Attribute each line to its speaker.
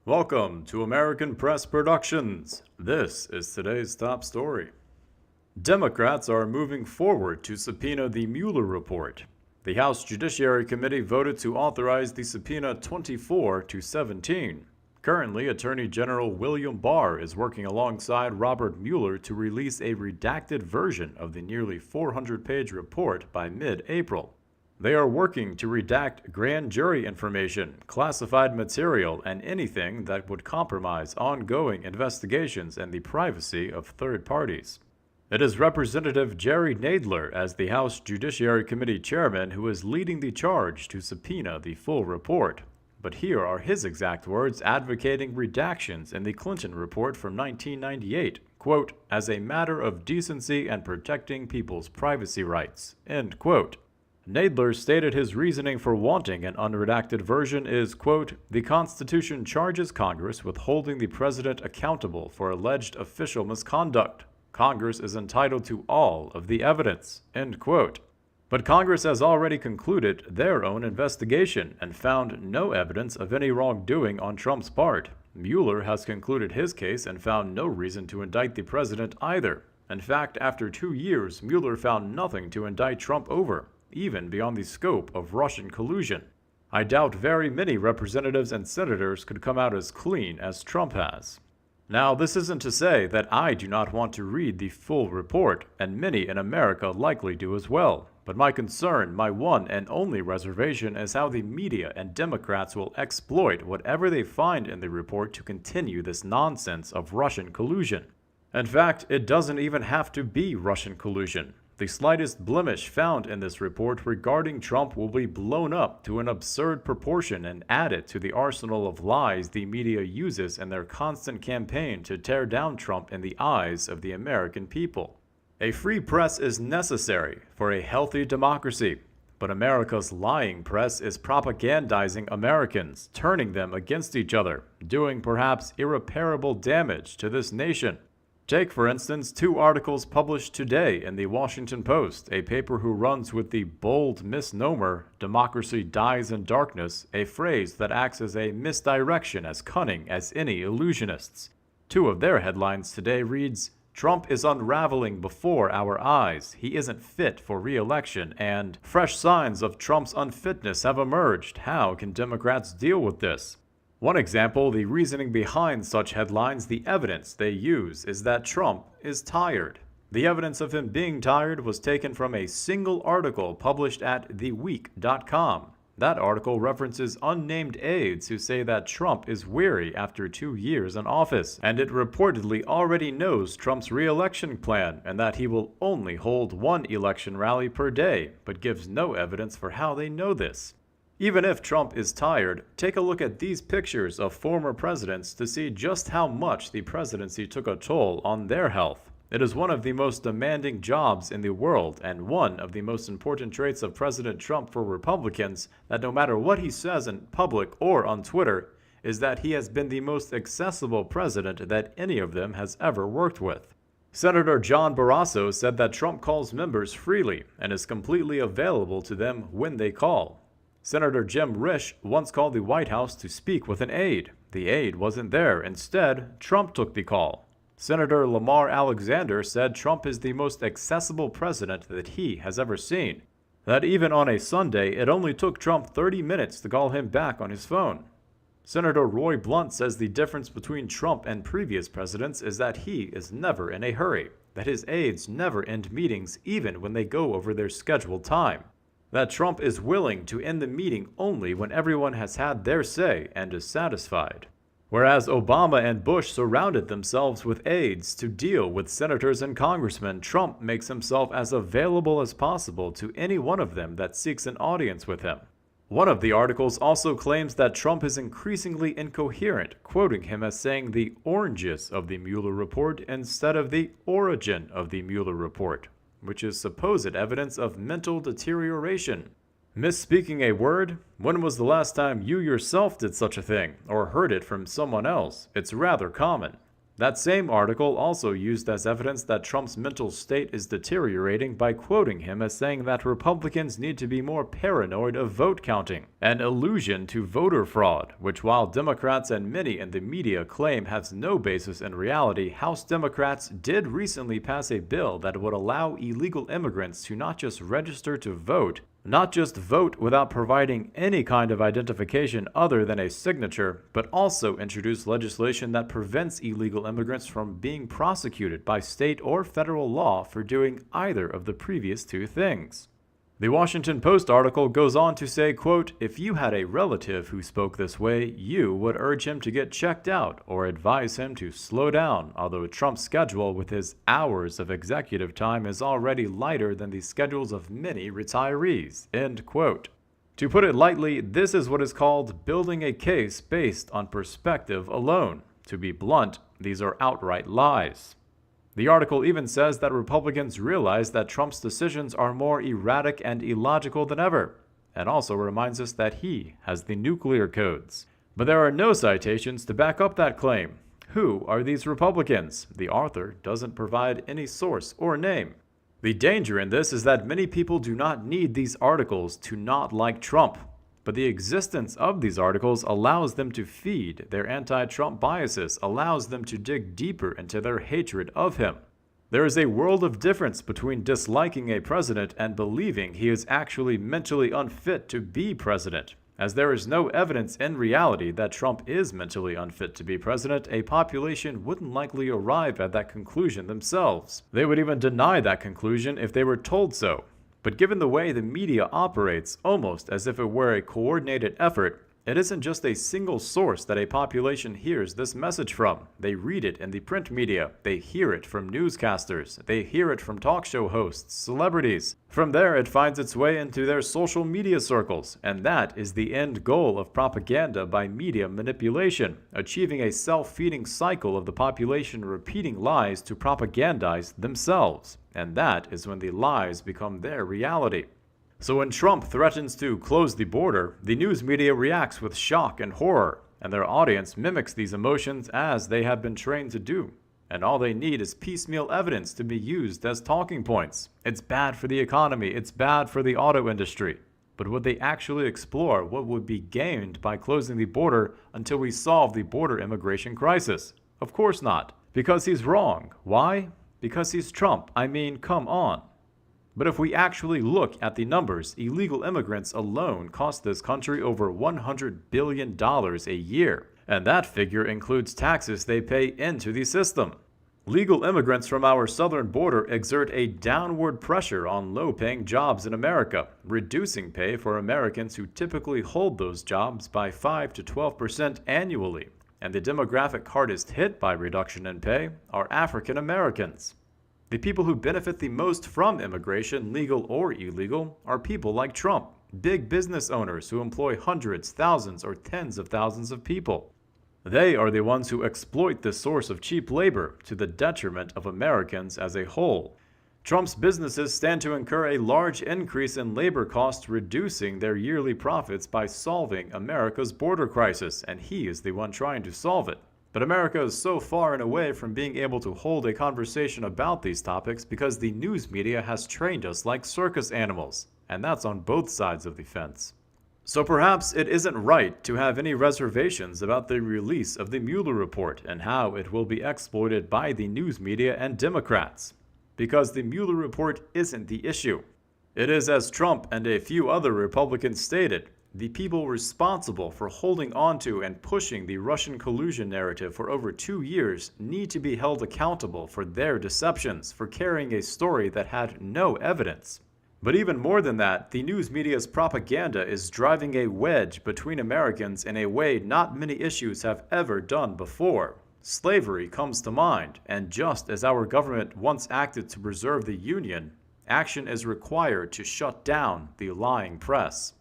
Speaker 1: Welcome to American Press Productions. This is today's top story. Democrats are moving forward to subpoena the Mueller report. The House Judiciary Committee voted to authorize the subpoena 24-17. Currently, Attorney General William Barr is working alongside Robert Mueller to release a redacted version of the nearly 400-page report by mid-April. They are working to redact grand jury information, classified material, and anything that would compromise ongoing investigations and the privacy of third parties. It is Representative Jerry Nadler, as the House Judiciary Committee chairman, who is leading the charge to subpoena the full report. But here are his exact words advocating redactions in the Clinton report from 1998, quote, "as a matter of decency and protecting people's privacy rights," end quote. Nadler stated his reasoning for wanting an unredacted version is, quote, "the Constitution charges Congress with holding the president accountable for alleged official misconduct. Congress is entitled to all of the evidence," end quote. But Congress has already concluded their own investigation and found no evidence of any wrongdoing on Trump's part. Mueller has concluded his case and found no reason to indict the president either. In fact, after 2 years, Mueller found nothing to indict Trump over, even beyond the scope of Russian collusion. I doubt very many representatives and senators could come out as clean as Trump has. Now, this isn't to say that I do not want to read the full report, and many in America likely do as well. But my concern, my one and only reservation, is how the media and Democrats will exploit whatever they find in the report to continue this nonsense of Russian collusion. In fact, it doesn't even have to be Russian collusion. The slightest blemish found in this report regarding Trump will be blown up to an absurd proportion and added to the arsenal of lies the media uses in their constant campaign to tear down Trump in the eyes of the American people. A free press is necessary for a healthy democracy, but America's lying press is propagandizing Americans, turning them against each other, doing perhaps irreparable damage to this nation. Take, for instance, 2 articles published today in the Washington Post, a paper who runs with the bold misnomer, "democracy dies in darkness," a phrase that acts as a misdirection as cunning as any illusionists. 2 of their headlines today reads, "Trump is unraveling before our eyes. He isn't fit for re-election," and "Fresh signs of Trump's unfitness have emerged. How can Democrats deal with this?" One example, the reasoning behind such headlines, the evidence they use, is that Trump is tired. The evidence of him being tired was taken from a single article published at theweek.com. That article references unnamed aides who say that Trump is weary after 2 years in office, and it reportedly already knows Trump's re-election plan and that he will only hold 1 election rally per day, but gives no evidence for how they know this. Even if Trump is tired, take a look at these pictures of former presidents to see just how much the presidency took a toll on their health. It is one of the most demanding jobs in the world, and one of the most important traits of President Trump for Republicans, that no matter what he says in public or on Twitter, is that he has been the most accessible president that any of them has ever worked with. Senator John Barrasso said that Trump calls members freely and is completely available to them when they call. Senator Jim Risch once called the White House to speak with an aide. The aide wasn't there. Instead, Trump took the call. Senator Lamar Alexander said Trump is the most accessible president that he has ever seen. That even on a Sunday, it only took Trump 30 minutes to call him back on his phone. Senator Roy Blunt says the difference between Trump and previous presidents is that he is never in a hurry, that his aides never end meetings even when they go over their scheduled time, that Trump is willing to end the meeting only when everyone has had their say and is satisfied. Whereas Obama and Bush surrounded themselves with aides to deal with senators and congressmen, Trump makes himself as available as possible to any one of them that seeks an audience with him. One of the articles also claims that Trump is increasingly incoherent, quoting him as saying the oranges of the Mueller report instead of the origin of the Mueller report, which is supposed evidence of mental deterioration. Misspeaking a word? When was the last time you yourself did such a thing, or heard it from someone else? It's rather common. That same article also used as evidence that Trump's mental state is deteriorating by quoting him as saying that Republicans need to be more paranoid of vote counting, an allusion to voter fraud, which while Democrats and many in the media claim has no basis in reality, House Democrats did recently pass a bill that would allow illegal immigrants to not just register to vote, not just vote without providing any kind of identification other than a signature, but also introduce legislation that prevents illegal immigrants from being prosecuted by state or federal law for doing either of the previous two things. The Washington Post article goes on to say, quote, "If you had a relative who spoke this way, you would urge him to get checked out or advise him to slow down, although Trump's schedule with his hours of executive time is already lighter than the schedules of many retirees." End quote. To put it lightly, this is what is called building a case based on perspective alone. To be blunt, these are outright lies. The article even says that Republicans realize that Trump's decisions are more erratic and illogical than ever, and also reminds us that he has the nuclear codes. But there are no citations to back up that claim. Who are these Republicans? The author doesn't provide any source or name. The danger in this is that many people do not need these articles to not like Trump, but the existence of these articles allows them to feed their anti-Trump biases, allows them to dig deeper into their hatred of him. There is a world of difference between disliking a president and believing he is actually mentally unfit to be president. As there is no evidence in reality that Trump is mentally unfit to be president, a population wouldn't likely arrive at that conclusion themselves. They would even deny that conclusion if they were told so. But given the way the media operates, almost as if it were a coordinated effort, it isn't just a single source that a population hears this message from. They read it in the print media, they hear it from newscasters, they hear it from talk show hosts, celebrities. From there, it finds its way into their social media circles, and that is the end goal of propaganda by media manipulation, achieving a self-feeding cycle of the population repeating lies to propagandize themselves. And that is when the lies become their reality. So when Trump threatens to close the border, the news media reacts with shock and horror, and their audience mimics these emotions as they have been trained to do. And all they need is piecemeal evidence to be used as talking points. It's bad for the economy, it's bad for the auto industry. But would they actually explore what would be gained by closing the border until we solve the border immigration crisis? Of course not. Because he's wrong. Why? Because he's Trump. I mean, come on. But if we actually look at the numbers, illegal immigrants alone cost this country over $100 billion a year. And that figure includes taxes they pay into the system. Legal immigrants from our southern border exert a downward pressure on low-paying jobs in America, reducing pay for Americans who typically hold those jobs by 5 to 12% annually. And the demographic hardest hit by reduction in pay are African Americans. The people who benefit the most from immigration, legal or illegal, are people like Trump, big business owners who employ hundreds, thousands, or tens of thousands of people. They are the ones who exploit this source of cheap labor to the detriment of Americans as a whole. Trump's businesses stand to incur a large increase in labor costs, reducing their yearly profits by solving America's border crisis, and he is the one trying to solve it. But America is so far and away from being able to hold a conversation about these topics because the news media has trained us like circus animals, and that's on both sides of the fence. So perhaps it isn't right to have any reservations about the release of the Mueller report and how it will be exploited by the news media and Democrats. Because the Mueller report isn't the issue. It is, as Trump and a few other Republicans stated, the people responsible for holding onto and pushing the Russian collusion narrative for over 2 years need to be held accountable for their deceptions, for carrying a story that had no evidence. But even more than that, the news media's propaganda is driving a wedge between Americans in a way not many issues have ever done before. Slavery comes to mind, and just as our government once acted to preserve the Union, action is required to shut down the lying press.